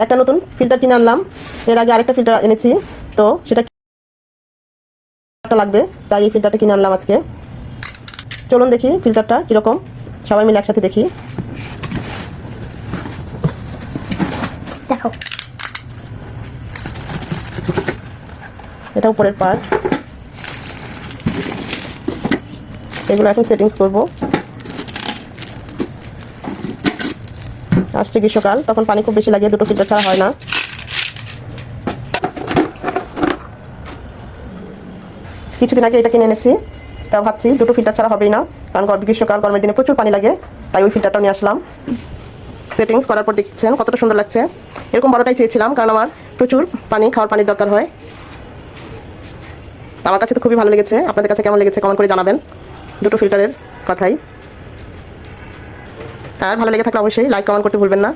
একটা নতুন ফিল্টার কিনে আনলাম। এর আগে আরেকটা ফিল্টার এনেছি, তো সেটা লাগবে, তাই এই ফিল্টারটা কিনে আনলাম আজকে। চলুন দেখি ফিল্টারটা কিরকম, সবাই মিলে একসাথে দেখি। দেখো, এটা উপরের পার্ট, এগুলো এখন সেটিংস করব। আসছে গ্রীষ্মকাল, তখন পানি খুব বেশি লাগে, দুটো ফিল্টার ছাড়া হয় না। কিছুদিন আগে এটা কিনে এনেছি, তা ভাবছি দুটো ফিল্টার ছাড়া হবেই না, কারণ গ্রীষ্মকাল, গরমের দিনে প্রচুর পানি লাগে, তাই ওই ফিল্টারটা নিয়ে আসলাম। সেটিংস করার পর দেখছেন কতটা সুন্দর লাগছে। এরকম বড়টাই চেয়েছিলাম, কারণ আমার প্রচুর পানি, খাওয়ার পানির দরকার হয়। আমার কাছে তো খুবই ভালো লেগেছে। আপনাদের কাছে কেমন লেগেছে কমেন্ট করে জানাবেন দুটো ফিল্টারের কথাই। আর ভালো লেগে থাকলে অবশ্যই লাইক কমেন্ট করতে ভুলবেন না।